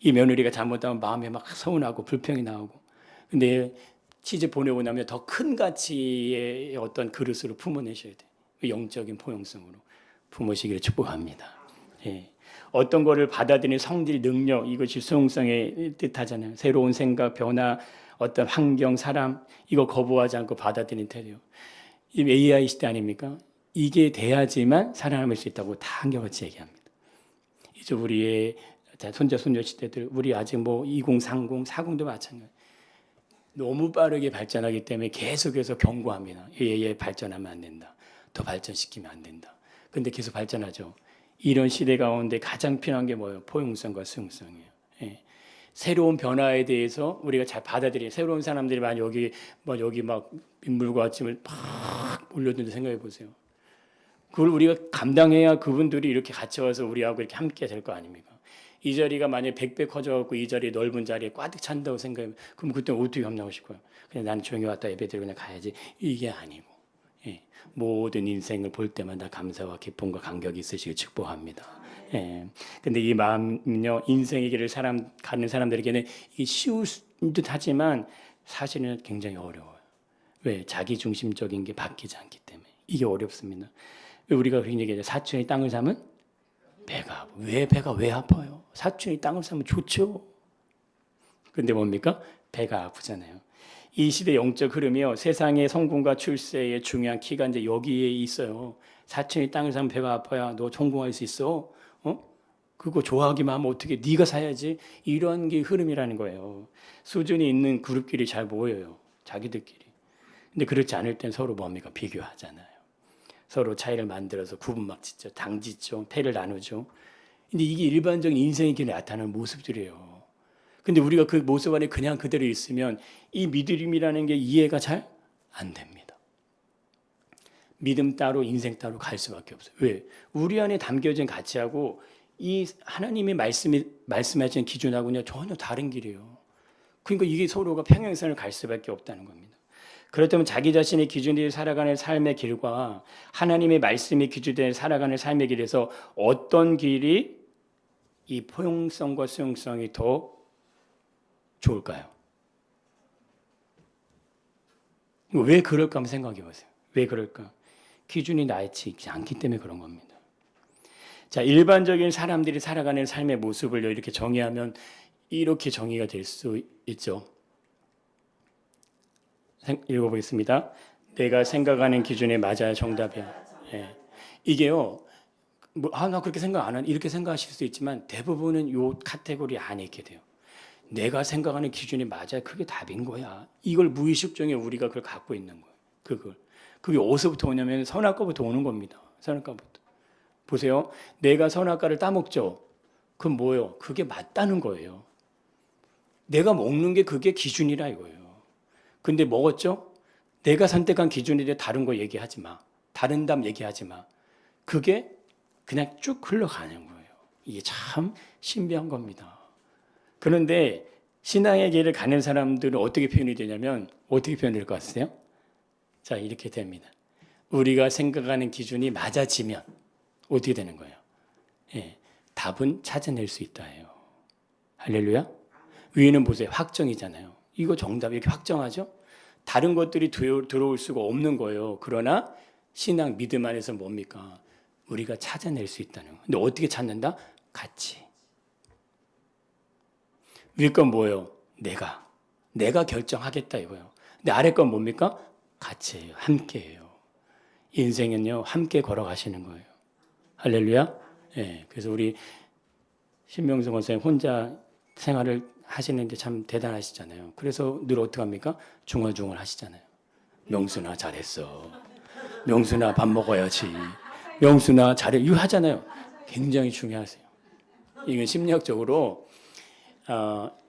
이 며느리가 잘못하면 마음에 막 서운하고 불평이 나오고. 근데 시집 보내고 나면 더 큰 가치의 어떤 그릇으로 품어내셔야 돼요. 영적인 포용성으로 품으시기를 축복합니다. 예. 어떤 거를 받아들이는 성질, 능력, 이것이 수용성의 뜻하잖아요. 새로운 생각, 변화, 어떤 환경, 사람, 이거 거부하지 않고 받아들이는 태도. 이 AI 시대 아닙니까? 이게 돼야지만 살아남을 수 있다고 다 한결같이 얘기합니다. 이제 우리의 손자 손녀 시대들, 우리 아직 뭐 2030, 40도 마찬가지. 너무 빠르게 발전하기 때문에 계속해서 경고합니다. 얘 발전하면 안 된다. 더 발전시키면 안 된다. 근데 계속 발전하죠. 이런 시대 가운데 가장 필요한 게 뭐예요? 포용성과 수용성이에요. 예. 새로운 변화에 대해서 우리가 잘 받아들이는, 새로운 사람들이 막 여기 막 민물과 아침을 막 몰려드는데 생각해 보세요. 그걸 우리가 감당해야 그분들이 이렇게 같이 와서 우리하고 이렇게 함께 될 거 아닙니까? 이 자리가 만약에 100배 커져갖고 이 자리에 넓은 자리에 꽉 찬다고 생각하면 그럼 그때 어떻게 감당하실 거예요? 그냥 나는 조용히 왔다 예배드리고 그냥 가야지. 이게 아니고, 예. 모든 인생을 볼 때마다 감사와 기쁨과 감격이 있으시길 축복합니다. 예. 근데 이 마음은요, 인생의 길을 가는 사람들에게는 이게 쉬울 듯 하지만 사실은 굉장히 어려워요. 왜? 자기 중심적인 게 바뀌지 않기 때문에. 이게 어렵습니다. 왜 우리가 그런 얘기하죠? 사촌이 땅을 사면 배가 아파. 왜 배가 왜 아파요? 사촌이 땅을 사면 좋죠. 근데 뭡니까? 배가 아프잖아요. 이 시대 영적 흐름이요, 세상의 성공과 출세의 중요한 키가 이제 여기에 있어요. 사촌이 땅을 사면 배가 아파야 너 성공할 수 있어. 그거 좋아하기만 하면 어떻게? 네가 사야지. 이런 게 흐름이라는 거예요. 수준이 있는 그룹끼리 잘 모여요. 자기들끼리. 근데 그렇지 않을 땐 서로 뭡니까? 비교하잖아요. 서로 차이를 만들어서 구분 막 짓죠. 당 짓죠. 패를 나누죠. 근데 이게 일반적인 인생의 길에 나타나는 모습들이에요. 근데 우리가 그 모습 안에 그냥 그대로 있으면 이 믿음이라는 게 이해가 잘 안 됩니다. 믿음 따로 인생 따로 갈 수밖에 없어요. 왜? 우리 안에 담겨진 가치하고 이 하나님의 말씀하신 기준하고는 전혀 다른 길이에요. 그러니까 이게 서로가 평행선을 갈 수밖에 없다는 겁니다. 그렇다면 자기 자신의 기준대로 살아가는 삶의 길과 하나님의 말씀이 기준대로 살아가는 삶의 길에서 어떤 길이 이 포용성과 수용성이 더 좋을까요? 왜 그럴까 한번 생각해 보세요. 왜 그럴까? 기준이 나이치 있지 않기 때문에 그런 겁니다. 자, 일반적인 사람들이 살아가는 삶의 모습을 이렇게 정의하면 이렇게 정의가 될 수 있죠. 읽어보겠습니다. 내가 생각하는 기준에 맞아야 정답이야. 예. 이게요, 나 그렇게 생각 안 하는, 이렇게 생각하실 수 있지만 대부분은 이 카테고리 안에 있게 돼요. 내가 생각하는 기준이 맞아야 그게 답인 거야. 이걸 무의식 중에 우리가 그걸 갖고 있는 거예요. 그게 어디서부터 오냐면 선악과부터 오는 겁니다. 선악과부터. 보세요. 내가 선악과를 따먹죠. 그럼 뭐예요? 그게 맞다는 거예요. 내가 먹는 게 그게 기준이라 이거예요. 근데 먹었죠? 내가 선택한 기준인데 다른 거 얘기하지 마. 다른 답 얘기하지 마. 그게 그냥 쭉 흘러가는 거예요. 이게 참 신비한 겁니다. 그런데 신앙의 길을 가는 사람들은 어떻게 표현이 되냐면 어떻게 표현될 것 같으세요? 자, 이렇게 됩니다. 우리가 생각하는 기준이 맞아지면 어떻게 되는 거예요? 예, 답은 찾아낼 수 있다예요. 할렐루야. 위에는 보세요. 확정이잖아요. 이거 정답 이렇게 확정하죠? 다른 것들이 들어올 수가 없는 거예요. 그러나 신앙 믿음 안에서 뭡니까? 우리가 찾아낼 수 있다는 거예요. 근데 어떻게 찾는다? 가치. 위에 건 뭐예요? 내가 결정하겠다 이거예요. 근데 아래 건 뭡니까? 가치예요. 함께예요. 인생은요, 함께 걸어가시는 거예요. 할렐루야. 예, 그래서 우리 신명수 권사님 혼자 생활을 하시는 게 참 대단하시잖아요. 그래서 늘 어떻게 합니까? 중얼중얼 하시잖아요. 명순아 잘했어. 명순아 밥 먹어야지. 명순아 잘해. 이거 하잖아요. 굉장히 중요하세요. 이건 심리학적으로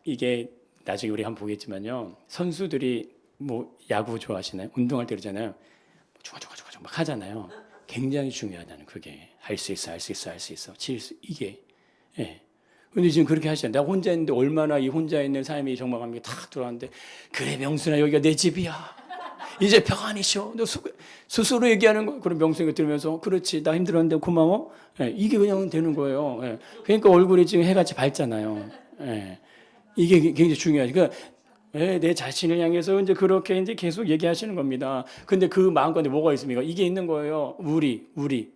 이게 나중에 우리 한번 보겠지만요. 선수들이 뭐 야구 좋아하시나요? 운동할 때 그러잖아요. 중얼중얼 막 하잖아요. 굉장히 중요하다는 그게 할 수 있어. 이게 예. 근데 지금 그렇게 하시잖아요. 내가 혼자 있는데 얼마나 이 혼자 있는 삶이 정말 탁 들어왔는데 그래 명순아 여기가 내 집이야. 이제 평안히 쉬어. 너 스스로 얘기하는 거. 그럼 명순이가 들으면서 그렇지 나 힘들었는데 고마워. 예, 이게 그냥 되는 거예요. 예. 그러니까 얼굴이 지금 해같이 밝잖아요. 예. 이게 굉장히 중요하죠. 그러니까 내 자신을 향해서 이제 그렇게 이제 계속 얘기하시는 겁니다. 근데 그 마음 가운데 뭐가 있습니까? 이게 있는 거예요. 우리.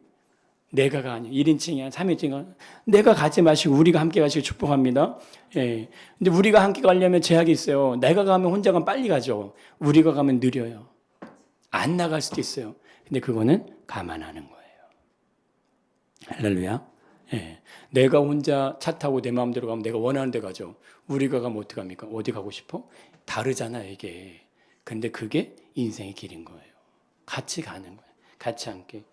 내가가 아니에요. 1인칭이야, 3인칭이야. 내가 가지 마시고 우리가 함께 가시고 축복합니다. 예. 근데 우리가 함께 가려면 제약이 있어요. 내가 가면 혼자 가면 빨리 가죠. 우리가 가면 느려요. 안 나갈 수도 있어요. 근데 그거는 감안하는 거예요. 할렐루야. 예. 내가 혼자 차 타고 내 마음대로 가면 내가 원하는 데 가죠. 우리가 가면 어떡합니까? 어디 가고 싶어? 다르잖아, 이게. 근데 그게 인생의 길인 거예요. 같이 가는 거예요. 같이 함께.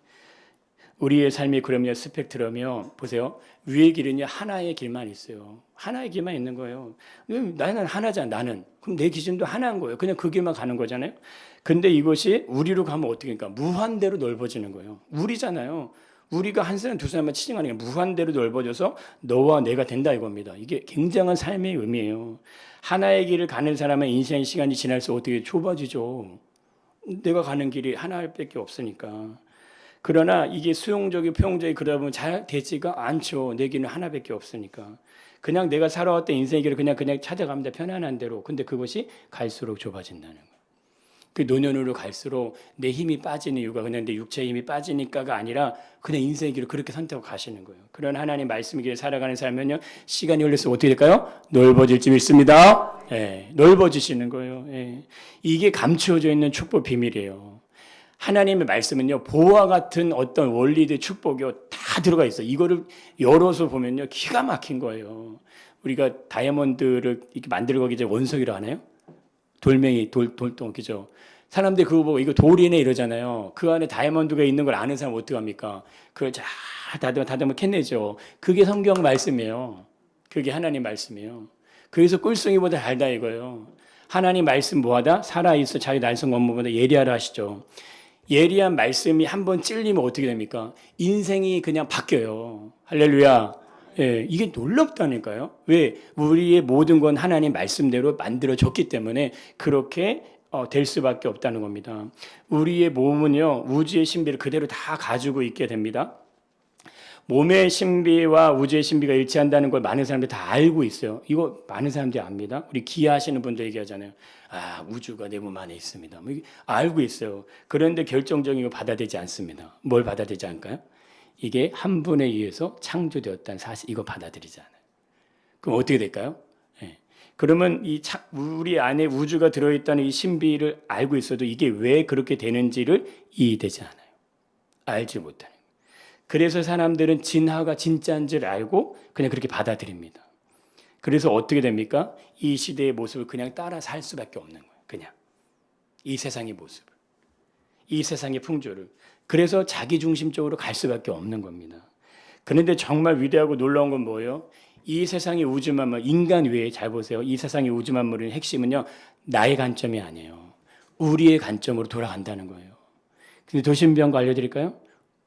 우리의 삶이 그러면 스펙트럼이요. 보세요. 위의 길은요, 하나의 길만 있어요. 하나의 길만 있는 거예요. 나는 하나잖아, 나는. 그럼 내 기준도 하나인 거예요. 그냥 그 길만 가는 거잖아요. 근데 이것이 우리로 가면 어떻게 합니까? 무한대로 넓어지는 거예요. 우리잖아요. 우리가 한 사람, 두 사람만 치증하는 게 무한대로 넓어져서 너와 내가 된다 이겁니다. 이게 굉장한 삶의 의미예요. 하나의 길을 가는 사람은 인생의 시간이 지날수록 어떻게 좁아지죠. 내가 가는 길이 하나밖에 없으니까. 그러나 이게 수용적이고 포용적이 그러다 보면 잘 되지가 않죠. 내 길은 하나밖에 없으니까. 그냥 내가 살아왔던 인생의 길을 그냥 찾아갑니다. 편안한 대로. 근데 그것이 갈수록 좁아진다는 거예요. 그 노년으로 갈수록 내 힘이 빠지는 이유가 그냥 내 육체의 힘이 빠지니까가 아니라 그냥 인생의 길을 그렇게 선택하고 가시는 거예요. 그런 하나님 말씀의 길을 살아가는 삶은요, 시간이 흘릴수록 어떻게 될까요? 넓어질 줄 믿습니다. 예, 넓어지시는 거예요. 예. 이게 감추어져 있는 축복 비밀이에요. 하나님의 말씀은요, 보와 같은 어떤 원리들 축복이 다 들어가 있어요. 이거를 열어서 보면요, 기가 막힌 거예요. 우리가 다이아몬드를 이렇게 만들고 이제 원석이라고 하나요? 돌멩이, 돌동, 그죠? 사람들이 그거 보고 이거 돌이네 이러잖아요. 그 안에 다이아몬드가 있는 걸 아는 사람 어떡합니까? 그걸 잘 다듬어 캐내죠. 그게 성경 말씀이에요. 그게 하나님 말씀이에요. 그래서 꿀송이보다 달다 이거예요. 하나님 말씀 뭐하다? 살아있어 자기 날성 원무보다 예리하라 하시죠. 예리한 말씀이 한번 찔리면 어떻게 됩니까? 인생이 그냥 바뀌어요. 할렐루야. 예, 이게 놀랍다니까요. 왜? 우리의 모든 건 하나님 말씀대로 만들어졌기 때문에 그렇게 될 수밖에 없다는 겁니다. 우리의 몸은요, 우주의 신비를 그대로 다 가지고 있게 됩니다. 몸의 신비와 우주의 신비가 일치한다는 걸 많은 사람들이 다 알고 있어요. 이거 많은 사람들이 압니다. 우리 기하시는 분들 얘기하잖아요. 아, 우주가 내 몸 안에 있습니다. 뭐 알고 있어요. 그런데 결정적인 거 받아들이지 않습니다. 뭘 받아들이지 않을까요? 이게 한 분에 의해서 창조되었다는 사실, 이거 받아들이지 않아요. 그럼 어떻게 될까요? 예. 그러면 우리 안에 우주가 들어있다는 이 신비를 알고 있어도 이게 왜 그렇게 되는지를 이해되지 않아요. 알지 못하는 거예요. 그래서 사람들은 진화가 진짜인 줄 알고 그냥 그렇게 받아들입니다. 그래서 어떻게 됩니까? 이 시대의 모습을 그냥 따라 살 수밖에 없는 거예요. 그냥 이 세상의 모습을, 이 세상의 풍조를. 그래서 자기중심적으로 갈 수밖에 없는 겁니다. 그런데 정말 위대하고 놀라운 건 뭐예요? 이 세상의 우주 만물, 인간 외에 잘 보세요. 이 세상의 우주 만물의 핵심은요, 나의 관점이 아니에요. 우리의 관점으로 돌아간다는 거예요. 근데 도심병 거 알려드릴까요?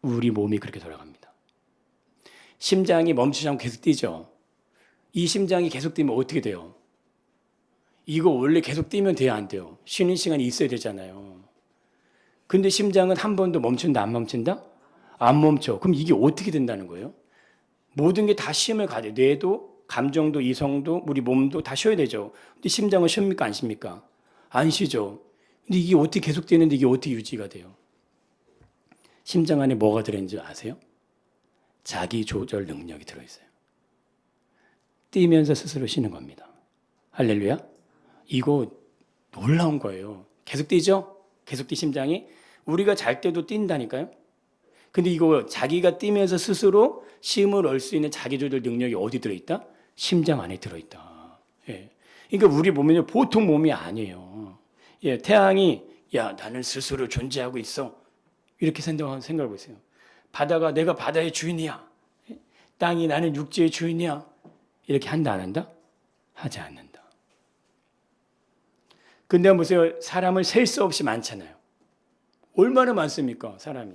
우리 몸이 그렇게 돌아갑니다. 심장이 멈추지 않고 계속 뛰죠. 이 심장이 계속 뛰면 어떻게 돼요? 이거 원래 계속 뛰면 돼야 안 돼요? 쉬는 시간이 있어야 되잖아요. 근데 심장은 한 번도 멈춘다, 안 멈춘다? 안 멈춰. 그럼 이게 어떻게 된다는 거예요? 모든 게 다 쉼을 가져요. 뇌도, 감정도, 이성도, 우리 몸도 다 쉬어야 되죠. 근데 심장은 쉽니까, 안 쉽니까? 안 쉬죠. 근데 이게 어떻게 계속 되는데 이게 어떻게 유지가 돼요? 심장 안에 뭐가 들어있는지 아세요? 자기 조절 능력이 들어있어요. 뛰면서 스스로 쉬는 겁니다. 할렐루야. 이거 놀라운 거예요. 계속 뛰죠? 계속 뛰 심장이. 우리가 잘 때도 뛴다니까요. 근데 이거 자기가 뛰면서 스스로 쉼을 얻을 수 있는 자기 조절 능력이 어디 들어있다? 심장 안에 들어있다. 예. 그러니까 우리 몸은요, 보통 몸이 아니에요. 예, 태양이 야, 나는 스스로 존재하고 있어. 이렇게 생각하고 있어요. 바다가 내가 바다의 주인이야. 땅이 나는 육지의 주인이야. 이렇게 한다 안 한다? 하지 않는다. 근데 보세요. 사람을 셀 수 없이 많잖아요. 얼마나 많습니까? 사람이.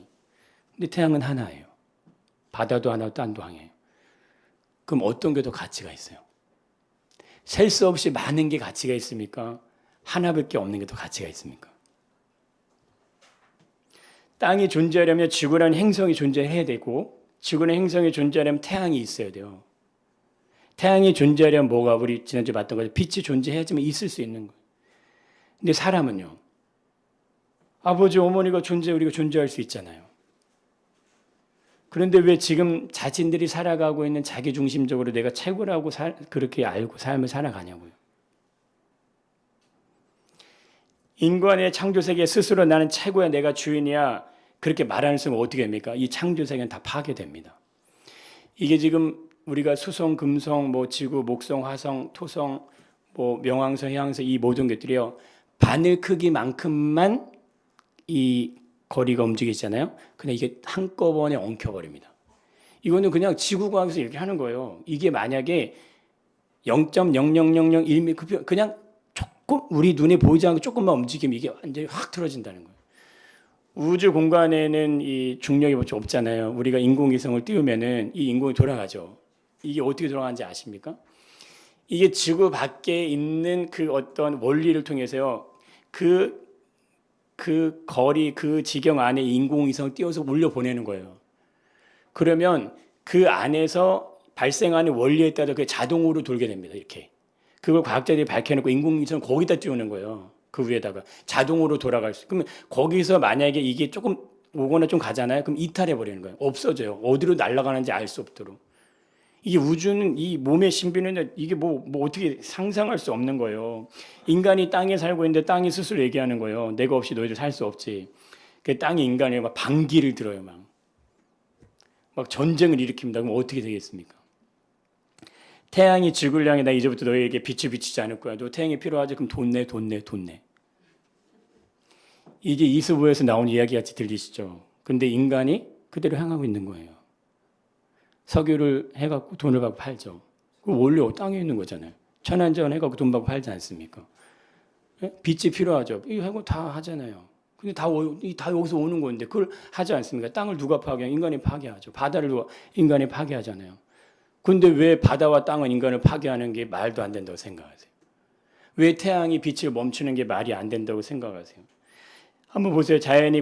근데 태양은 하나예요. 바다도 하나, 땅도 하나예요. 그럼 어떤 게 더 가치가 있어요? 셀 수 없이 많은 게 가치가 있습니까? 하나밖에 없는 게 더 가치가 있습니까? 땅이 존재하려면 지구라는 행성이 존재해야 되고, 지구라는 행성이 존재하려면 태양이 있어야 돼요. 태양이 존재하려면 뭐가, 우리 지난주에 봤던 거죠. 빛이 존재해야지만 있을 수 있는 거예요. 근데 사람은요, 아버지, 어머니가 우리가 존재할 수 있잖아요. 그런데 왜 지금 자신들이 살아가고 있는 자기중심적으로 내가 최고라고 그렇게 알고 삶을 살아가냐고요. 인간의 창조세계 스스로 나는 최고야, 내가 주인이야. 그렇게 말하는 순간 어떻게 됩니까? 이 창조 세계는 다 파괴됩니다. 이게 지금 우리가 수성, 금성, 뭐 지구, 목성, 화성, 토성, 뭐 명왕성, 해왕성 이 모든 것들이요 바늘 크기만큼만 이 거리가 움직이잖아요. 근데 이게 한꺼번에 엉켜버립니다. 이거는 그냥 지구과학에서 이렇게 하는 거예요. 이게 만약에 0.00001mm 그냥 조금 우리 눈에 보이지 않고 조금만 움직이면 이게 완전히 확 틀어진다는 거예요. 우주 공간에는 이 중력이 없잖아요. 우리가 인공위성을 띄우면은 이 인공이 돌아가죠. 이게 어떻게 돌아가는지 아십니까? 이게 지구 밖에 있는 그 어떤 원리를 통해서요. 그 거리, 그 지경 안에 인공위성을 띄워서 올려 보내는 거예요. 그러면 그 안에서 발생하는 원리에 따라 그 자동으로 돌게 됩니다. 이렇게. 그걸 과학자들이 밝혀놓고 인공위성을 거기다 띄우는 거예요. 그 위에다가 자동으로 돌아갈 수. 그러면 거기서 만약에 이게 조금 오거나 좀 가잖아요. 그럼 이탈해 버리는 거예요. 없어져요. 어디로 날아가는지 알 수 없도록. 이게 우주는 이 몸의 신비는 이게 뭐 어떻게 상상할 수 없는 거예요. 인간이 땅에 살고 있는데 땅이 스스로 얘기하는 거예요. 내가 없이 너희들 살 수 없지. 그 땅이 인간에 막 반기를 들어요. 막 전쟁을 일으킵니다. 그럼 어떻게 되겠습니까? 태양이 지구를 향해 나 이제부터 너희에게 빛을 비치지 않을 거야. 너 태양이 필요하지? 그럼 돈 내. 이게 이수부에서 나온 이야기 같이 들리시죠? 근데 인간이 그대로 향하고 있는 거예요. 석유를 해갖고 돈을 받고 팔죠. 그 원래 땅에 있는 거잖아요. 천안전 해갖고 돈 받고 팔지 않습니까? 빛이 필요하죠. 이거 다 하잖아요. 근데 다 여기서 오는 건데 그걸 하지 않습니까? 땅을 누가 파괴해요? 인간이 파괴하죠. 바다를 누가 인간이 파괴하잖아요. 근데 왜 바다와 땅은 인간을 파괴하는 게 말도 안 된다고 생각하세요? 왜 태양이 빛을 멈추는 게 말이 안 된다고 생각하세요? 한번 보세요. 자연이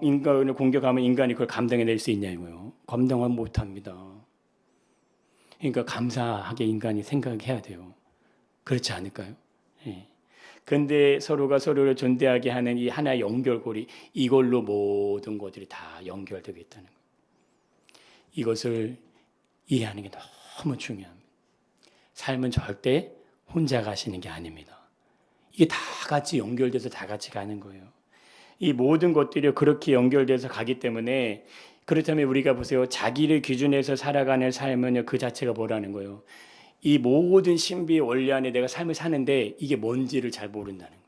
인간을 공격하면 인간이 그걸 감당해낼 수 있냐고요. 감당을 못합니다. 그러니까 감사하게 인간이 생각해야 돼요. 그렇지 않을까요? 예. 근데 서로가 서로를 존대하게 하는 이 하나의 연결고리, 이걸로 모든 것들이 다 연결되고 있다는 거예요. 이것을 이해하는 게 너무 중요합니다. 삶은 절대 혼자 가시는 게 아닙니다. 이게 다 같이 연결돼서 다 같이 가는 거예요. 이 모든 것들이 그렇게 연결돼서 가기 때문에 그렇다면 우리가 보세요. 자기를 기준해서 살아가는 삶은 그 자체가 뭐라는 거예요. 이 모든 신비의 원리 안에 내가 삶을 사는데 이게 뭔지를 잘 모른다는 거예요.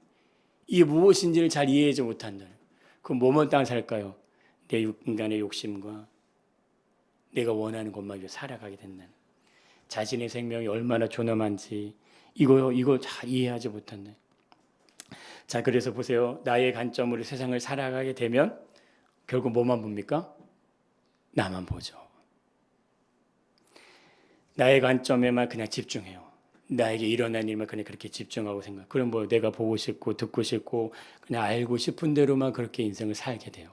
이게 무엇인지를 잘 이해하지 못한다는 거예요. 그럼 뭐만 땅 살까요? 내 인간의 욕심과 내가 원하는 것만 살아가게 된다는 거예요. 자신의 생명이 얼마나 존엄한지 이거 잘 이해하지 못한다. 자, 그래서 보세요. 나의 관점으로 세상을 살아가게 되면 결국 뭐만 봅니까? 나만 보죠. 나의 관점에만 그냥 집중해요. 나에게 일어난 일만 그냥 그렇게 집중하고 생각. 그럼 뭐 내가 보고 싶고 듣고 싶고 그냥 알고 싶은 대로만 그렇게 인생을 살게 돼요.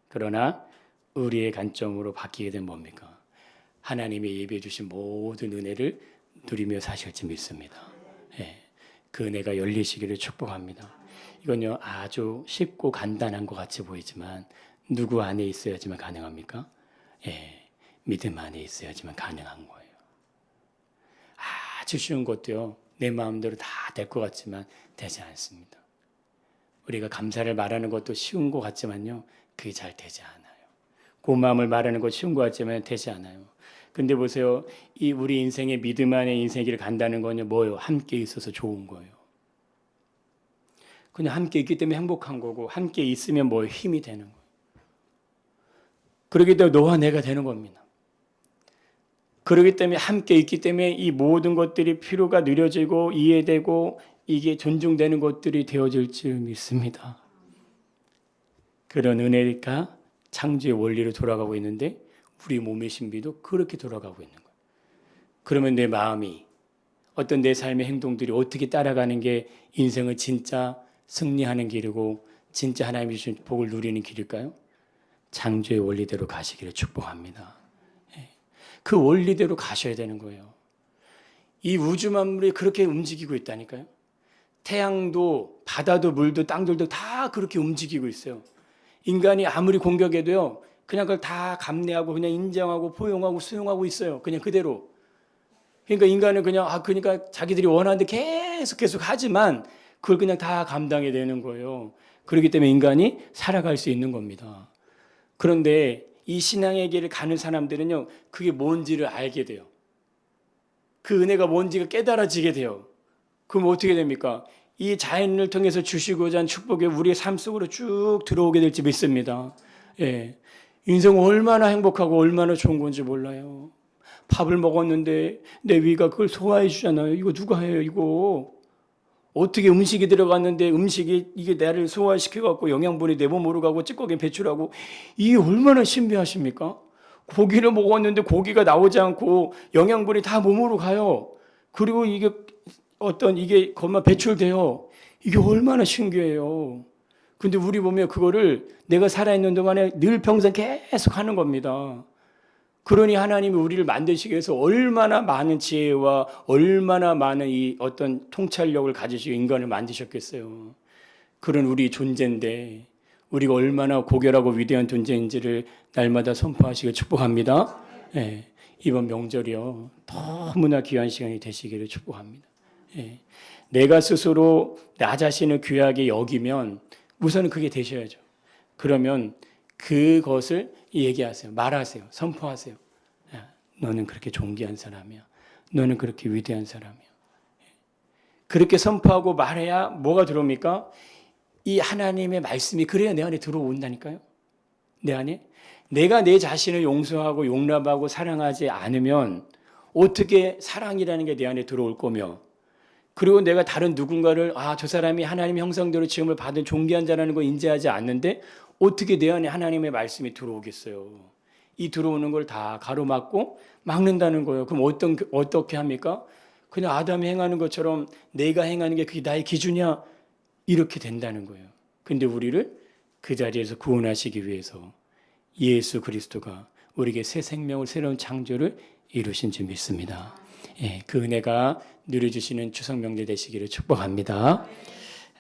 그러나 우리의 관점으로 바뀌게 되면 뭡니까? 하나님이 예비해 주신 모든 은혜를 누리며 사실지 믿습니다. 예, 그 은혜가 열리시기를 축복합니다. 이건요 아주 쉽고 간단한 것 같이 보이지만 누구 안에 있어야지만 가능합니까? 예, 믿음 안에 있어야지만 가능한 거예요. 아주 쉬운 것도요 내 마음대로 다 될 것 같지만 되지 않습니다. 우리가 감사를 말하는 것도 쉬운 것 같지만요 그게 잘 되지 않아요. 고마움을 말하는 것 쉬운 것 같지만 되지 않아요. 근데 보세요, 이 우리 인생의 믿음 안에 인생의 길을 간다는 거는 뭐예요? 함께 있어서 좋은 거예요. 그냥 함께 있기 때문에 행복한 거고 함께 있으면 뭐 힘이 되는 거예요. 그러기 때문에 너와 내가 되는 겁니다. 그러기 때문에 함께 있기 때문에 이 모든 것들이 필요가 느려지고 이해되고 이게 존중되는 것들이 되어질 줄 믿습니다. 그런 은혜가 창조의 원리로 돌아가고 있는데 우리 몸의 신비도 그렇게 돌아가고 있는 거예요. 그러면 내 마음이 어떤 내 삶의 행동들이 어떻게 따라가는 게 인생을 진짜 승리하는 길이고 진짜 하나님이 주신 복을 누리는 길일까요? 창조의 원리대로 가시기를 축복합니다. 그 원리대로 가셔야 되는 거예요. 이 우주 만물이 그렇게 움직이고 있다니까요. 태양도 바다도 물도 땅들도 다 그렇게 움직이고 있어요. 인간이 아무리 공격해도요. 그냥 그걸 다 감내하고 그냥 인정하고 포용하고 수용하고 있어요. 그냥 그대로. 그러니까 인간은 그러니까 자기들이 원하는데 계속 하지만 그걸 그냥 다 감당해야 되는 거예요. 그렇기 때문에 인간이 살아갈 수 있는 겁니다. 그런데 이 신앙의 길을 가는 사람들은요, 그게 뭔지를 알게 돼요. 그 은혜가 뭔지가 깨달아지게 돼요. 그럼 어떻게 됩니까? 이 자연을 통해서 주시고자 한 축복이 우리의 삶 속으로 쭉 들어오게 될지 믿습니다. 예. 인생 얼마나 행복하고 얼마나 좋은 건지 몰라요. 밥을 먹었는데 내 위가 그걸 소화해 주잖아요. 이거 누가 해요, 이거? 어떻게 음식이 들어갔는데 음식이 이게 나를 소화시켜갖고 영양분이 내 몸으로 가고 찌꺼기 배출하고, 이게 얼마나 신비하십니까? 고기를 먹었는데 고기가 나오지 않고 영양분이 다 몸으로 가요. 그리고 이게 이게 것만 배출돼요. 이게 얼마나 신기해요. 근데 우리 보면 그거를 내가 살아있는 동안에 늘 평생 계속 하는 겁니다. 그러니 하나님이 우리를 만드시기 위해서 얼마나 많은 지혜와 얼마나 많은 이 어떤 통찰력을 가지시고 인간을 만드셨겠어요. 그런 우리 존재인데 우리가 얼마나 고결하고 위대한 존재인지를 날마다 선포하시길 축복합니다. 예, 이번 명절이요, 너무나 귀한 시간이 되시기를 축복합니다. 예, 내가 스스로 나 자신을 귀하게 여기면 우선은 그게 되셔야죠. 그러면 그것을 얘기하세요. 말하세요. 선포하세요. 야, 너는 그렇게 존귀한 사람이야. 너는 그렇게 위대한 사람이야. 그렇게 선포하고 말해야 뭐가 들어옵니까? 이 하나님의 말씀이 그래야 내 안에 들어온다니까요. 내 안에. 내가 내 자신을 용서하고 용납하고 사랑하지 않으면 어떻게 사랑이라는 게 내 안에 들어올 거며, 그리고 내가 다른 누군가를 저 사람이 하나님 형상대로 지음을 받은 존귀한 자라는 걸 인지하지 않는데 어떻게 내 안에 하나님의 말씀이 들어오겠어요? 이 들어오는 걸 다 가로막고 막는다는 거예요. 그럼 어떻게 합니까? 그냥 아담이 행하는 것처럼 내가 행하는 게 그게 나의 기준이야, 이렇게 된다는 거예요. 근데 우리를 그 자리에서 구원하시기 위해서 예수 그리스도가 우리에게 새 생명을, 새로운 창조를 이루신 줄 믿습니다. 예, 그 은혜가 누려주시는 추석 명절 되시기를 축복합니다.